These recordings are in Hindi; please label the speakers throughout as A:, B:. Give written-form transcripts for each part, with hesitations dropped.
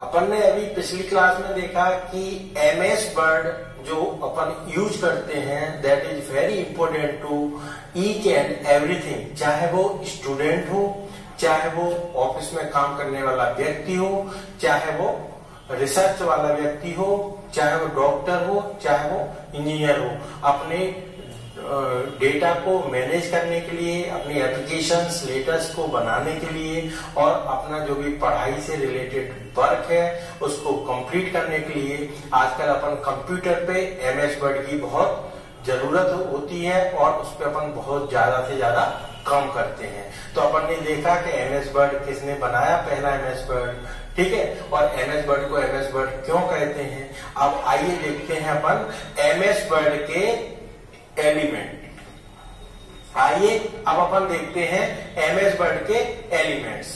A: अपन ने अभी पिछली क्लास में देखा कि एमएस वर्ड जो अपन यूज करते हैं that is very important to each and everything, चाहे वो स्टूडेंट हो, चाहे वो ऑफिस में काम करने वाला व्यक्ति हो, चाहे वो रिसर्च वाला व्यक्ति हो, चाहे वो डॉक्टर हो, चाहे वो इंजीनियर हो। अपने डेटा को मैनेज करने के लिए, अपनी एप्लीकेशंस लेटर्स को बनाने के लिए और अपना जो भी पढ़ाई से रिलेटेड वर्क है उसको कंप्लीट करने के लिए आजकल अपन कंप्यूटर पे एमएस वर्ड की बहुत जरूरत होती है और उस पर अपन बहुत ज्यादा से ज्यादा काम करते हैं। तो अपन ने देखा कि एमएस वर्ड किसने बनाया, पहला एमएस वर्ड, ठीक है। और एमएस वर्ड को एमएस वर्ड क्यों कहते हैं, अब आइए देखते हैं अपन एमएस वर्ड के एलिमेंट। आइए अब अपन देखते हैं एमएस वर्ड के elements.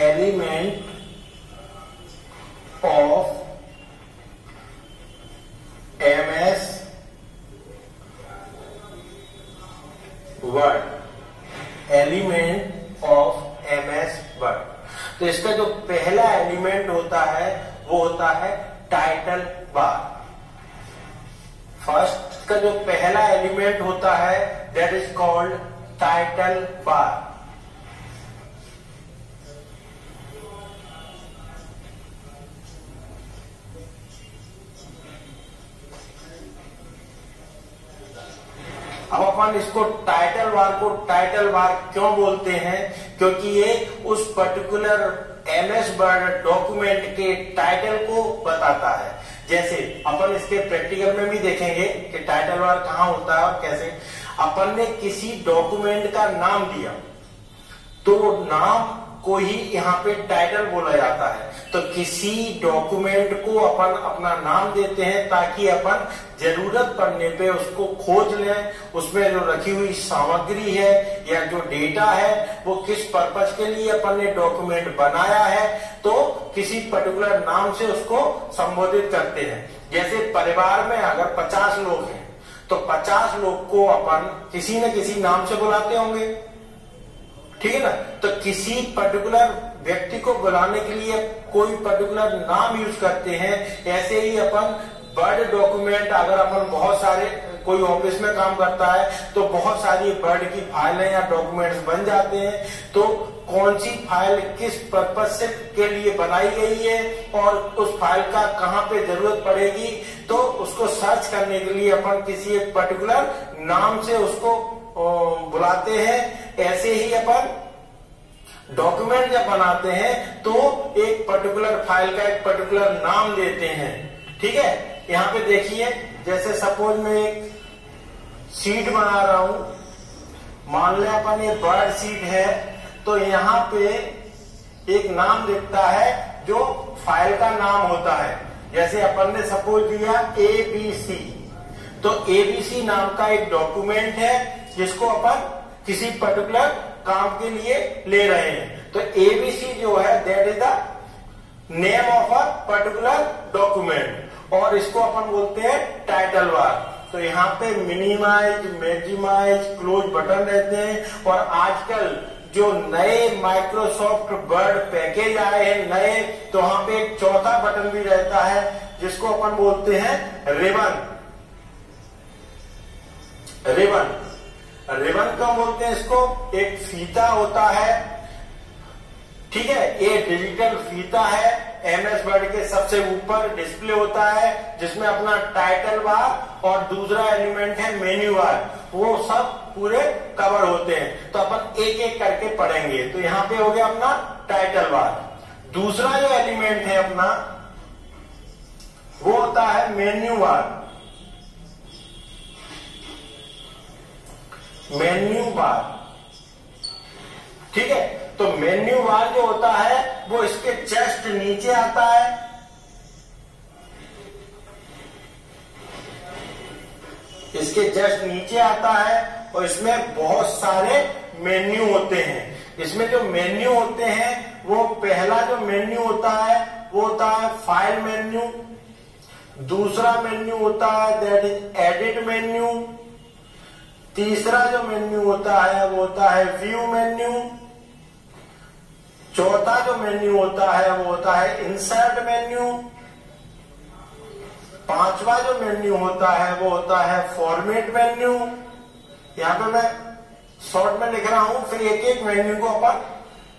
A: Element of MS word, element of MS word. तो इसका जो पहला एलिमेंट होता है वो होता है टाइटल बार। फर्स्ट का जो पहला एलिमेंट होता है that is called title bar. अब अपन इसको टाइटल बार को टाइटल बार क्यों बोलते हैं, क्योंकि ये उस पर्टिकुलर एमएस वर्ड डॉक्यूमेंट के टाइटल को बताता है। जैसे अपन इसके प्रैक्टिकल में भी देखेंगे कि टाइटल बार कहाँ होता है और कैसे। अपन ने किसी डॉक्यूमेंट का नाम दिया तो नाम को ही यहाँ पे टाइटल बोला जाता है। तो किसी डॉक्यूमेंट को अपन अपना नाम देते हैं ताकि अपन जरूरत पड़ने पे उसको खोज लें, उसमें जो रखी हुई सामग्री है या जो डेटा है वो किस पर्पज के लिए अपन ने डॉक्यूमेंट बनाया है, तो किसी पर्टिकुलर नाम से उसको संबोधित करते हैं। जैसे परिवार में अगर 50 लोग हैं तो 50 लोग को अपन किसी न किसी नाम से बुलाते होंगे, ठीक है ना। तो किसी पर्टिकुलर व्यक्ति को बुलाने के लिए कोई पर्टिकुलर नाम यूज करते हैं। ऐसे ही अपन वर्ड डॉक्यूमेंट, अगर अपन बहुत सारे, कोई ऑफिस में काम करता है तो बहुत सारी वर्ड की फाइलें या डॉक्यूमेंट्स बन जाते हैं। तो कौन सी फाइल किस पर्पज से के लिए बनाई गई है और उस फाइल का कहाँ पे जरूरत पड़ेगी, तो उसको सर्च करने के लिए अपन किसी एक पर्टिकुलर नाम से उसको बुलाते हैं। ऐसे ही अपन डॉक्यूमेंट जब बनाते हैं तो एक पर्टिकुलर फाइल का एक पर्टिकुलर नाम देते हैं, ठीक है। यहाँ पे देखिए, जैसे सपोज मैं एक शीट बना रहा हूं, मान लें अपन ये वर्ड शीट है, तो यहाँ पे एक नाम दिखता है जो फाइल का नाम होता है। जैसे अपन ने सपोज दिया ABC, तो ABC नाम का एक डॉक्यूमेंट है जिसको अपन किसी पर्टिकुलर काम के लिए ले रहे हैं। तो ABC जो है that is the name of a particular document और इसको अपन बोलते हैं टाइटल बार। तो यहाँ पे मिनिमाइज, मैक्सिमाइज, क्लोज बटन रहते हैं। और आजकल जो नए माइक्रोसॉफ्ट वर्ड पैकेज आए हैं नए, तो वहां पे एक चौथा बटन भी रहता है जिसको अपन बोलते हैं रिबन। रिबन रिबन क्यों बोलते हैं इसको, एक फीता होता है, ठीक है। ये डिजिटल फीता है, एमएस वर्ड के सबसे ऊपर डिस्प्ले होता है जिसमें अपना टाइटल बार और दूसरा एलिमेंट है मेन्यू बार, वो सब पूरे कवर होते हैं। तो अपन एक एक करके पढ़ेंगे। तो यहाँ पे हो गया अपना टाइटल बार। दूसरा जो एलिमेंट है अपना वो होता है मेन्यू बार। मेन्यू बार, ठीक है। तो मेन्यू बार जो होता है वो इसके जस्ट नीचे आता है। इसके जस्ट नीचे आता है और इसमें बहुत सारे मेन्यू होते हैं। इसमें जो मेन्यू होते हैं वो पहला जो मेन्यू होता है वो होता है फाइल मेन्यू। दूसरा मेन्यू होता है दैट इज एडिट मेन्यू। तीसरा जो मेन्यू होता है वो होता है व्यू मेन्यू। चौथा जो मेन्यू होता है वो होता है इंसर्ट मेन्यू। पांचवा जो मेन्यू होता है वो होता है फॉर्मेट मेन्यू। यहां पे मैं शॉर्ट में लिख रहा हूं, फिर एक एक मेन्यू को अपन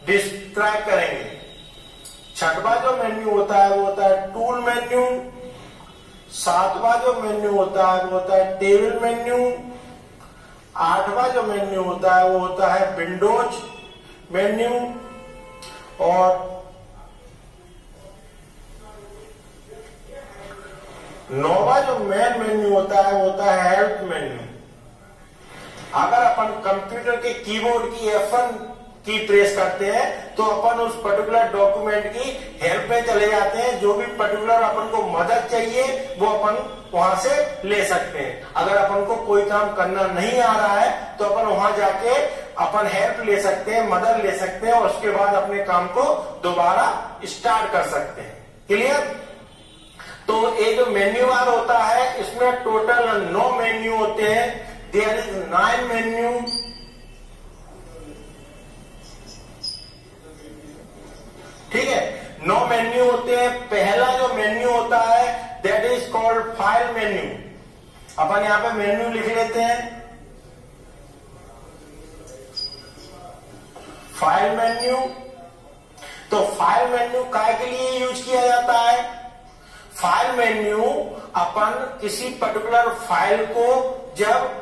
A: डिस्क्राइब करेंगे। छठवां जो मेन्यू होता है वो होता है टूल मेन्यू। सातवां जो मेन्यू होता है वो होता है टेबल मेन्यू। आठवां जो मेन्यू होता है वो होता है विंडोज मेन्यू। और नौवां जो मेन मेन्यू होता है वो होता है हेल्प मेन्यू। अगर अपन कंप्यूटर के कीबोर्ड की F1 की प्रेस करते हैं तो अपन उस पर्टिकुलर डॉक्यूमेंट की हेल्प में चले जाते हैं। जो भी पर्टिकुलर अपन को मदद चाहिए वो अपन वहां से ले सकते हैं। अगर अपन को कोई काम करना नहीं आ रहा है तो अपन वहां जाके अपन हेल्प ले सकते हैं, मदद ले सकते हैं और उसके बाद अपने काम को दोबारा स्टार्ट कर सकते हैं। क्लियर? तो एक जो मेन्यू बार होता है इसमें टोटल 9 मेन्यू होते हैं। There is 9 menu. ठीक है, 9 मेन्यू होते हैं। पहला जो मेन्यू होता है that is called file menu. अपन यहां पे मेन्यू लिख लेते हैं, फाइल मेन्यू। तो फाइल मेन्यू काय के लिए यूज किया जाता है? फाइल मेन्यू अपन किसी पर्टिकुलर फाइल को जब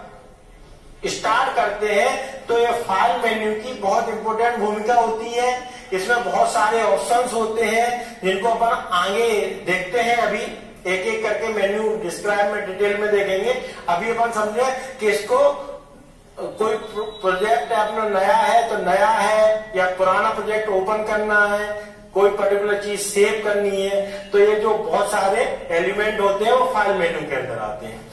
A: स्टार्ट करते हैं तो ये फाइल मेन्यू की बहुत इंपॉर्टेंट भूमिका होती है। इसमें बहुत सारे ऑप्शंस होते हैं जिनको अपन आगे देखते हैं। अभी एक एक करके मेन्यू डिस्क्राइब में डिटेल में देखेंगे। अभी अपन समझे कि इसको कोई प्रोजेक्ट अपना नया है तो नया है, या पुराना प्रोजेक्ट ओपन करना है, कोई पर्टिकुलर चीज सेव करनी है, तो ये जो बहुत सारे एलिमेंट होते हैं वो फाइल मेन्यू के अंदर आते हैं।